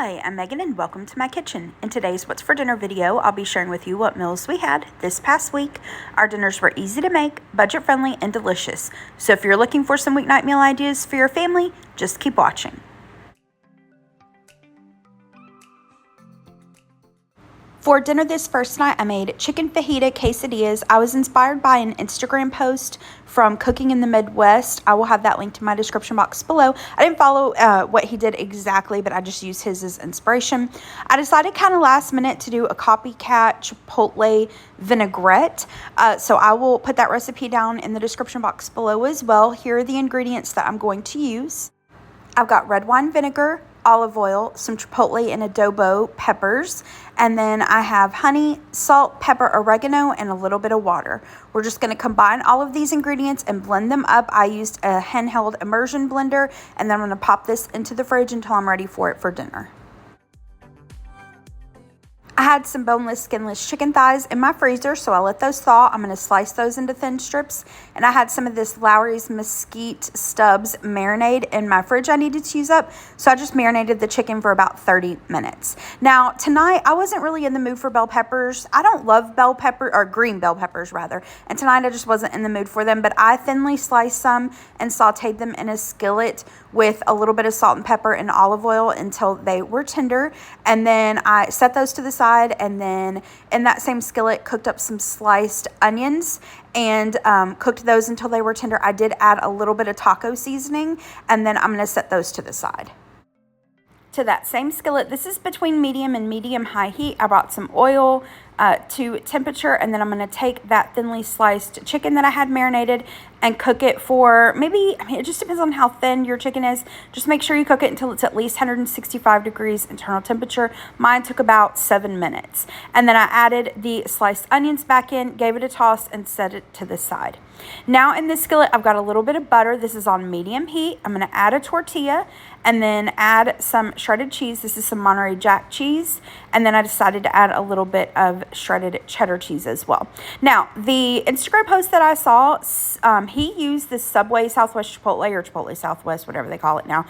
Hi, I'm Megan and welcome to my kitchen. In today's What's for Dinner video, I'll be sharing with you what meals we had this past week. Our dinners were easy to make, budget friendly, and delicious. So if you're looking for some weeknight meal ideas for your family, just keep watching. For dinner this first night, I made chicken fajita quesadillas. I was inspired by an Instagram post from Cooking in the Midwest. I will have that linked in my description box below. I didn't follow what he did exactly, but I just used his as inspiration. I decided kind of last minute to do a Copycat Chipotle vinaigrette. So I will put that recipe down in the description box below as well. Here are the ingredients that I'm going to use. I've got red wine vinegar, olive oil, some chipotle and adobo peppers, and then I have honey, salt, pepper, oregano, and a little bit of water. We're just going to combine all of these ingredients and blend them up. I used a handheld immersion blender, and then I'm going to pop this into the fridge until I'm ready for it for dinner. I had some boneless, skinless chicken thighs in my freezer, so I let those thaw. I'm going to slice those into thin strips. And I had some of this Lowry's Mesquite Stubbs marinade in my fridge I needed to use up, so I just marinated the chicken for about 30 minutes. Now, tonight, I wasn't really in the mood for bell peppers. I don't love bell pepper, or green bell peppers, rather. And tonight, I just wasn't in the mood for them, but I thinly sliced some and sauteed them in a skillet with a little bit of salt and pepper and olive oil until they were tender. And then I set those to the side, and then in that same skillet cooked up some sliced onions and cooked those until they were tender. I did add a little bit of taco seasoning, and then I'm going to set those to the side. To that same skillet, this is between medium and medium high heat. I brought some oil to temperature, and then I'm going to take that thinly sliced chicken that I had marinated and cook it for maybe, it just depends on how thin your chicken is. Just make sure you cook it until it's at least 165 degrees internal temperature. Mine took about 7 minutes. And then I added the sliced onions back in, gave it a toss, and set it to the side. Now in this skillet, I've got a little bit of butter. This is on medium heat. I'm going to add a tortilla and then add some shredded cheese. This is some Monterey Jack cheese. And then I decided to add a little bit of shredded cheddar cheese as well. Now, the Instagram post that I saw, he used this Subway Southwest Chipotle, or Chipotle Southwest, whatever they call it now.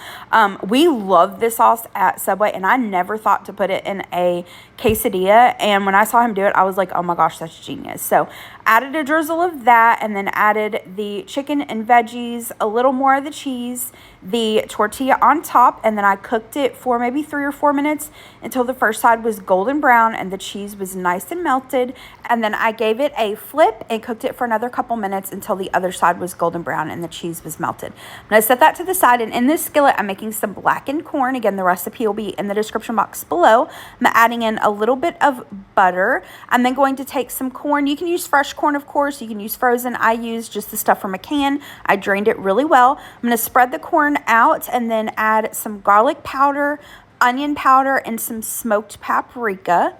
We love this sauce at Subway, and I never thought to put it in a quesadilla. And when I saw him do it, I was like, oh my gosh, that's genius. So added a drizzle of that, and then added the chicken and veggies, a little more of the cheese, the tortilla on top, and then I cooked it for maybe 3 or 4 minutes until the first side was golden brown and the cheese was nice and melted. And then I gave it a flip and cooked it for another couple minutes until the other side was golden brown and the cheese was melted. I'm going to set that to the side, and in this skillet, I'm making some blackened corn. Again, the recipe will be in the description box below. I'm adding in a little bit of butter. I'm then going to take some corn. You can use fresh corn, of course. You can use frozen. I used just the stuff from a can. I drained it really well. I'm going to spread the corn out and then add some garlic powder, onion powder, and some smoked paprika.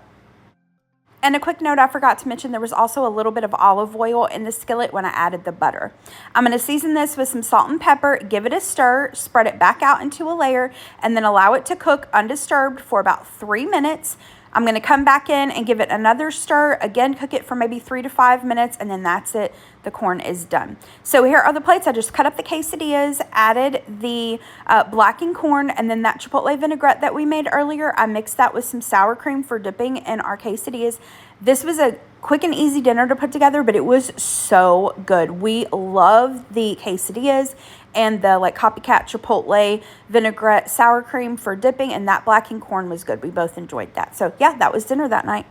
And a quick note, I forgot to mention there was also a little bit of olive oil in the skillet when I added the butter. I'm going to season this with some salt and pepper, give it a stir, spread it back out into a layer, and then allow it to cook undisturbed for about 3 minutes. I'm going to come back in and give it another stir. Again, cook it for maybe 3 to 5 minutes, and then that's it. The corn is done. So here are the plates. I just cut up the quesadillas, added the blackened corn, and then that Chipotle vinaigrette that we made earlier. I mixed that with some sour cream for dipping in our quesadillas. This was a quick and easy dinner to put together, but it was so good. We love the quesadillas and the Copycat Chipotle vinaigrette sour cream for dipping, and that blackened corn was good. We both enjoyed that. So yeah, that was dinner that night.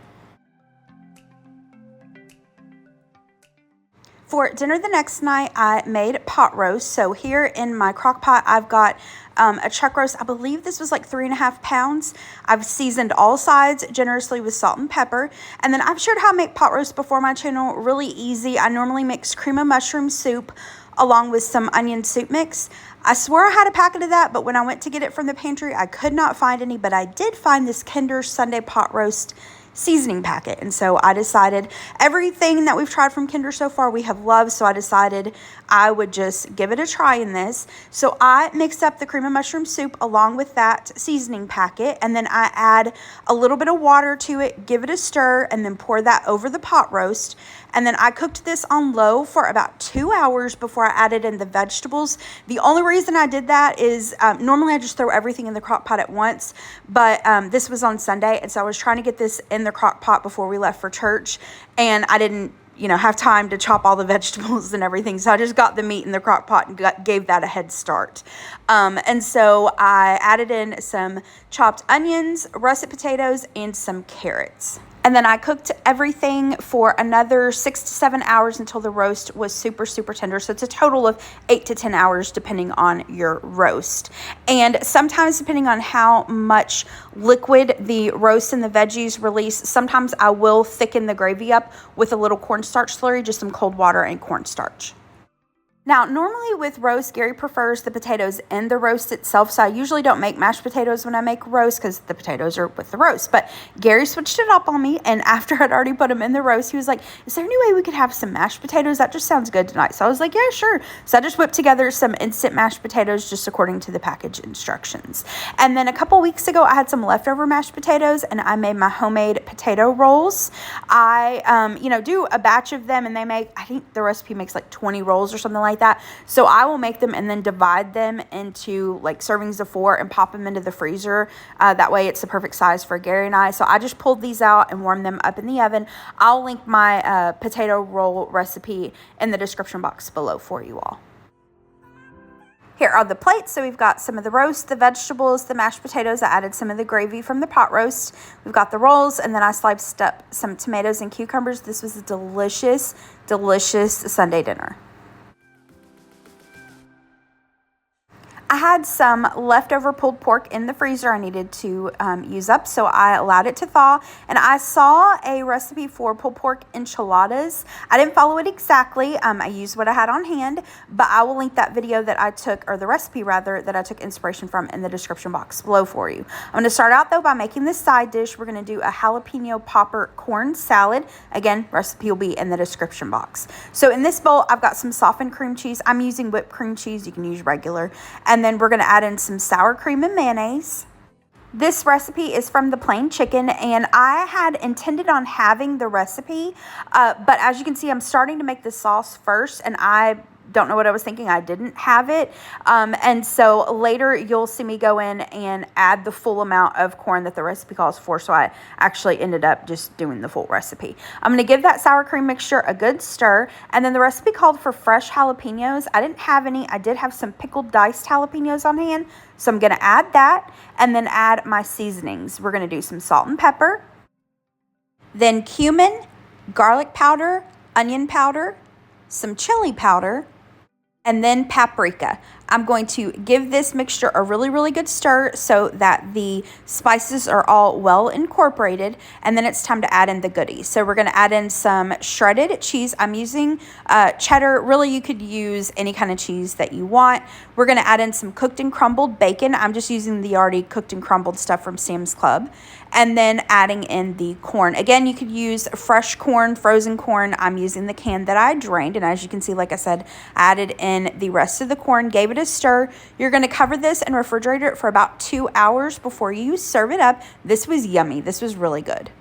For dinner the next night, I made pot roast. So here in my crock pot, I've got a chuck roast. I believe this was like 3.5 pounds. I've seasoned all sides generously with salt and pepper. And then I've shared how I make pot roast before on my channel. Really easy. I normally mix cream of mushroom soup along with some onion soup mix. I swore I had a packet of that, but when I went to get it from the pantry, I could not find any, but I did find this Kinder Sunday pot roast seasoning packet. And so I decided everything that we've tried from Kinder so far we have loved, so I decided I would just give it a try in this. So I mixed up the cream of mushroom soup along with that seasoning packet, and then I add a little bit of water to it, give it a stir, and then pour that over the pot roast. And then I cooked this on low for about 2 hours before I added in the vegetables. The only reason I did that is normally I just throw everything in the crock pot at once, but this was on Sunday, and so I was trying to get this in the crock pot before we left for church, and I didn't have time to chop all the vegetables and everything. So I just got the meat in the crock pot and gave that a head start. And so I added in some chopped onions, russet potatoes, and some carrots. And then I cooked everything for another 6 to 7 hours until the roast was super, super tender. So it's a total of 8 to 10 hours depending on your roast. And sometimes depending on how much liquid the roast and the veggies release, sometimes I will thicken the gravy up with a little cornstarch slurry, just some cold water and cornstarch. Now, normally with roast, Gary prefers the potatoes in the roast itself, so I usually don't make mashed potatoes when I make roast because the potatoes are with the roast. But Gary switched it up on me, and after I'd already put them in the roast, he was like, is there any way we could have some mashed potatoes? That just sounds good tonight. So I was like, yeah, sure. So I just whipped together some instant mashed potatoes just according to the package instructions. And then a couple weeks ago, I had some leftover mashed potatoes, and I made my homemade potato rolls. I, do a batch of them, and I think the recipe makes like 20 rolls or something like that. So I will make them and then divide them into like servings of 4 and pop them into the freezer. That way it's the perfect size for Gary and I. So I just pulled these out and warmed them up in the oven. I'll link my potato roll recipe in the description box below for you all. Here are the plates. So we've got some of the roast, the vegetables, the mashed potatoes. I added some of the gravy from the pot roast. We've got the rolls, and then I sliced up some tomatoes and cucumbers. This was a delicious, delicious Sunday dinner. I had some leftover pulled pork in the freezer I needed to use up, so I allowed it to thaw, and I saw a recipe for pulled pork enchiladas. I didn't follow it exactly. I used what I had on hand, but I will link that video that I took, or the recipe rather, that I took inspiration from in the description box below for you. I'm going to start out though by making this side dish. We're going to do a jalapeno popper corn salad. Again, recipe will be in the description box. So in this bowl, I've got some softened cream cheese. I'm using whipped cream cheese. You can use regular. And then we're going to add in some sour cream and mayonnaise. This recipe is from the plain chicken, and I had intended on having the recipe, but as you can see, I'm starting to make the sauce first, and I don't know what I was thinking. I didn't have it. And so later you'll see me go in and add the full amount of corn that the recipe calls for. So I actually ended up just doing the full recipe. I'm going to give that sour cream mixture a good stir. And then the recipe called for fresh jalapenos. I didn't have any. I did have some pickled diced jalapenos on hand. So I'm going to add that and then add my seasonings. We're going to do some salt and pepper, then cumin, garlic powder, onion powder, some chili powder, and then paprika. I'm going to give this mixture a really, really good stir so that the spices are all well incorporated, and then it's time to add in the goodies. So we're going to add in some shredded cheese. I'm using cheddar. Really, you could use any kind of cheese that you want. We're going to add in some cooked and crumbled bacon. I'm just using the already cooked and crumbled stuff from Sam's Club. And then adding in the corn. Again, you could use fresh corn, frozen corn. I'm using the can that I drained. And as you can see, like I said, I added in the rest of the corn, gave it a stir. You're going to cover this and refrigerate it for about 2 hours before you serve it up. This was yummy. This was really good.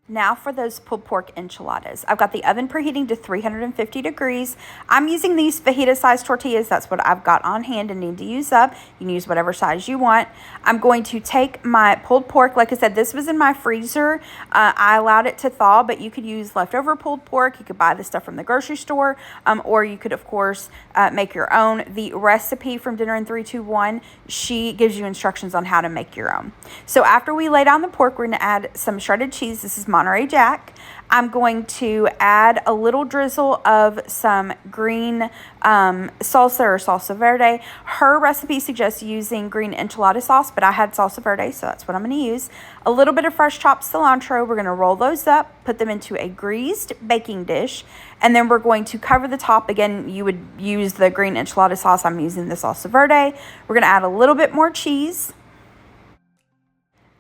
Now for those pulled pork enchiladas. I've got the oven preheating to 350 degrees. I'm using these fajita size tortillas. That's what I've got on hand and need to use up. You can use whatever size you want. I'm going to take my pulled pork. Like I said, this was in my freezer. I allowed it to thaw, but you could use leftover pulled pork. You could buy this stuff from the grocery store, or you could, of course, make your own. The recipe from Dinner in 321, she gives you instructions on how to make your own. So after we lay down the pork, we're going to add some shredded cheese. This is Monterey Jack. I'm going to add a little drizzle of some green salsa or salsa verde. Her recipe suggests using green enchilada sauce, but I had salsa verde, so that's what I'm going to use. A little bit of fresh chopped cilantro. We're going to roll those up, put them into a greased baking dish, and then we're going to cover the top. Again, you would use the green enchilada sauce. I'm using the salsa verde. We're going to add a little bit more cheese.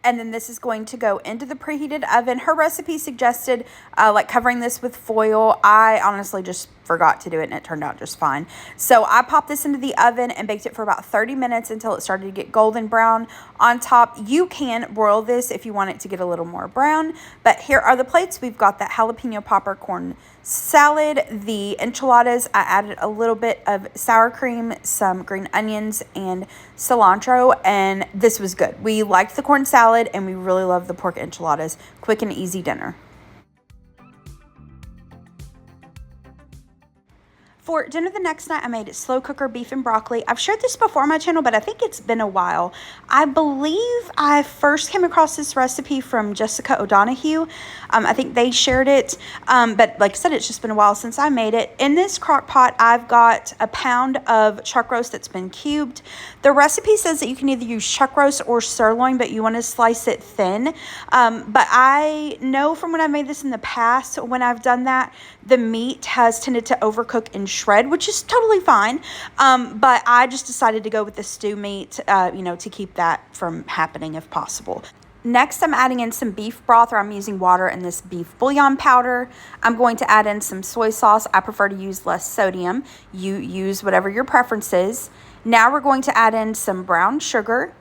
And then this is going to go into the preheated oven. Her recipe suggested like covering this with foil. I honestly just forgot to do it and it turned out just fine. So I popped this into the oven and baked it for about 30 minutes until it started to get golden brown on top. You can broil this if you want it to get a little more brown, but here are the plates. We've got that jalapeno popper corn salad, the enchiladas. I added a little bit of sour cream, some green onions, and cilantro, and this was good. We liked the corn salad and we really love the pork enchiladas. Quick and easy dinner. For dinner the next night, I made slow cooker beef and broccoli. I've shared this before on my channel, but I think it's been a while. I believe I first came across this recipe from Jessica O'Donoghue. I think they shared it, but like I said, it's just been a while since I made it. In this crock pot, I've got a pound of chuck roast that's been cubed. The recipe says that you can either use chuck roast or sirloin, but you want to slice it thin. But I know from when I made this in the past, when I've done that, the meat has tended to overcook and shred, which is totally fine. But I just decided to go with the stew meat, to keep that from happening if possible. Next, I'm adding in some beef broth, or I'm using water and this beef bouillon powder. I'm going to add in some soy sauce. I prefer to use less sodium. You use whatever your preference is. Now we're going to add in some brown sugar,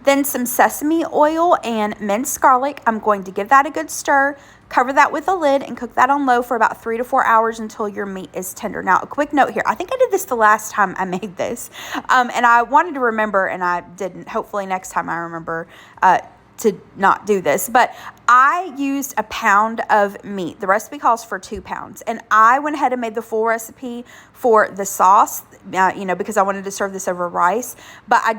then some sesame oil and minced garlic. I'm going to give that a good stir. Cover that with a lid and cook that on low for about 3 to 4 hours until your meat is tender. Now, a quick note here. I think I did this the last time I made this, and I wanted to remember, and I didn't. Hopefully next time I remember to not do this, but I used a pound of meat. The recipe calls for 2 pounds, and I went ahead and made the full recipe for the sauce, because I wanted to serve this over rice, but I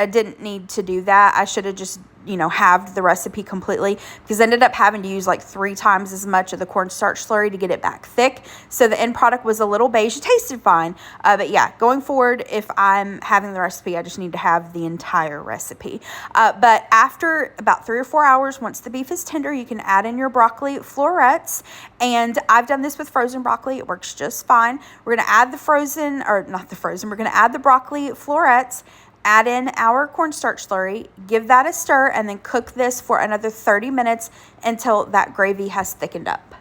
didn't need to do that. I should have just halved the recipe completely, because I ended up having to use like 3 times as much of the cornstarch slurry to get it back thick. So the end product was a little beige. It tasted fine. But yeah, going forward, if I'm having the recipe, I just need to have the entire recipe. But after about 3 or 4 hours, once the beef is tender, you can add in your broccoli florets. And I've done this with frozen broccoli. It works just fine. We're going to add we're going to add the broccoli florets, add in our cornstarch slurry, give that a stir, and then cook this for another 30 minutes until that gravy has thickened up.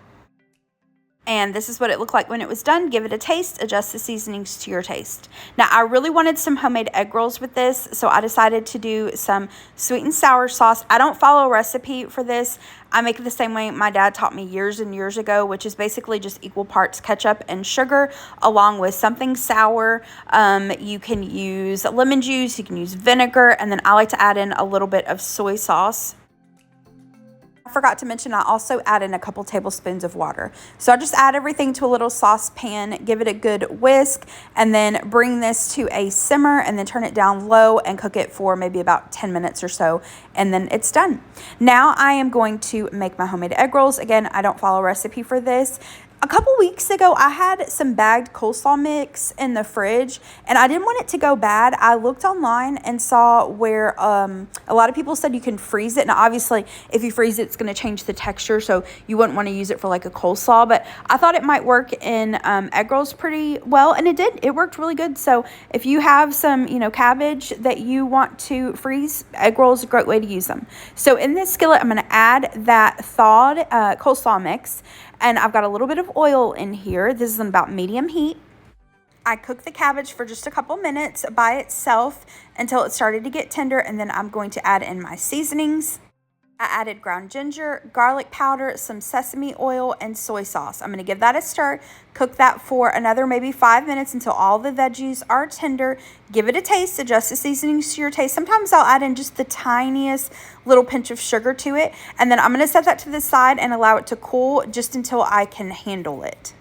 And this is what it looked like when it was done. Give it a taste, adjust the seasonings to your taste. Now, I really wanted some homemade egg rolls with this, so I decided to do some sweet and sour sauce. I don't follow a recipe for this. I make it the same way my dad taught me years and years ago, which is basically just equal parts ketchup and sugar along with something sour. You can use lemon juice, you can use vinegar, and then I like to add in a little bit of soy sauce. I forgot to mention I also add in a couple tablespoons of water. So I just add everything to a little saucepan, give it a good whisk, and then bring this to a simmer and then turn it down low and cook it for maybe about 10 minutes or so, and then it's done. Now I am going to make my homemade egg rolls. Again, I don't follow a recipe for this. A couple weeks ago, I had some bagged coleslaw mix in the fridge, and I didn't want it to go bad. I looked online and saw where a lot of people said you can freeze it. Now, obviously, if you freeze it, it's going to change the texture, so you wouldn't want to use it for like a coleslaw, but I thought it might work in egg rolls pretty well, and it did. It worked really good. So if you have some, cabbage that you want to freeze, egg rolls is a great way to use them. So in this skillet, I'm going to add that thawed coleslaw mix. And I've got a little bit of oil in here. This is on about medium heat. I cooked the cabbage for just a couple minutes by itself until it started to get tender, and then I'm going to add in my seasonings. I added ground ginger, garlic powder, some sesame oil, and soy sauce. I'm going to give that a stir, cook that for another maybe 5 minutes until all the veggies are tender. Give it a taste, adjust the seasonings to your taste. Sometimes I'll add in just the tiniest little pinch of sugar to it, and then I'm going to set that to the side and allow it to cool just until I can handle it.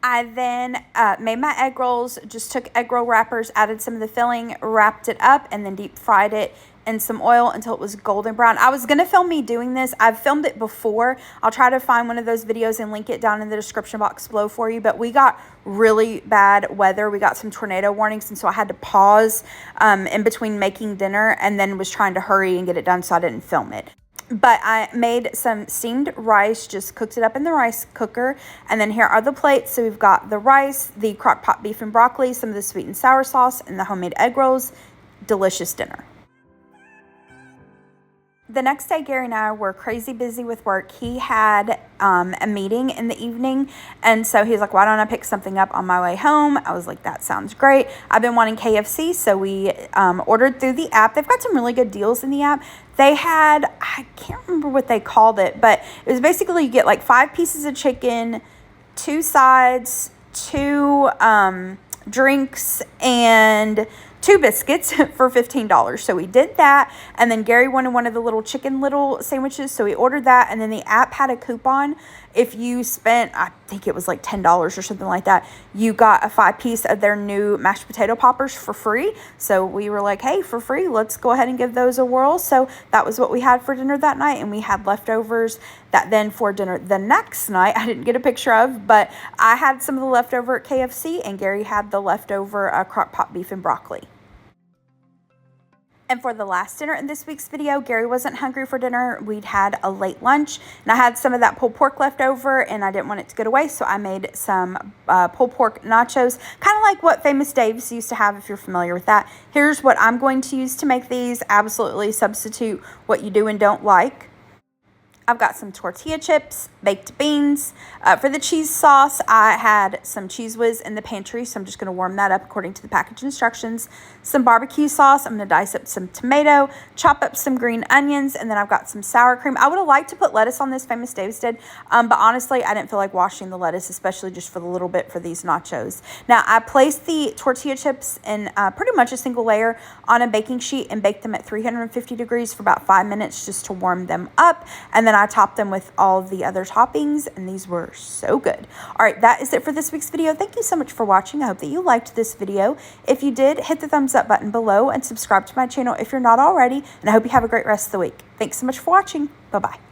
I then made my egg rolls, just took egg roll wrappers, added some of the filling, wrapped it up, and then deep fried it in some oil until it was golden brown. I was going to film me doing this. I've filmed it before. I'll try to find one of those videos and link it down in the description box below for you. But we got really bad weather. We got some tornado warnings, and so I had to pause in between making dinner and then was trying to hurry and get it done, so I didn't film it. But I made some steamed rice, just cooked it up in the rice cooker. And then here are the plates. So we've got the rice, the crock pot beef and broccoli, some of the sweet and sour sauce, and the homemade egg rolls. Delicious dinner. The next day, Gary and I were crazy busy with work. He had a meeting in the evening, and so he was like, why don't I pick something up on my way home? I was like, that sounds great. I've been wanting KFC, so we ordered through the app. They've got some really good deals in the app. They had, I can't remember what they called it, but it was basically you get like 5 pieces of chicken, 2 sides, 2 drinks, and 2 biscuits for $15. So we did that, and then Gary wanted one of the little chicken little sandwiches, so we ordered that. And then the app had a coupon. If you spent, I think it was like $10 or something like that, you got a 5-piece of their new mashed potato poppers for free. So we were like, hey, for free, let's go ahead and give those a whirl. So that was what we had for dinner that night, and we had leftovers that then for dinner the next night I didn't get a picture of, but I had some of the leftover at KFC, and Gary had the leftover crock pot beef and broccoli. And for the last dinner in this week's video, Gary wasn't hungry for dinner. We'd had a late lunch, and I had some of that pulled pork left over, and I didn't want it to go to waste, so I made some pulled pork nachos, kind of like what Famous Dave's used to have, if you're familiar with that. Here's what I'm going to use to make these. Absolutely substitute what you do and don't like. I've got some tortilla chips, baked beans. For the cheese sauce, I had some Cheese Whiz in the pantry, so I'm just going to warm that up according to the package instructions. Some barbecue sauce. I'm going to dice up some tomato, chop up some green onions, and then I've got some sour cream. I would have liked to put lettuce on this, Famous Dave's did, but honestly, I didn't feel like washing the lettuce, especially just for the little bit for these nachos. Now, I placed the tortilla chips in pretty much a single layer on a baking sheet and baked them at 350 degrees for about 5 minutes just to warm them up, and then I topped them with all the other toppings, and these were so good. All right, that is it for this week's video. Thank you so much for watching. I hope that you liked this video. If you did, hit the thumbs up button below and subscribe to my channel if you're not already, and I hope you have a great rest of the week. Thanks so much for watching. Bye-bye.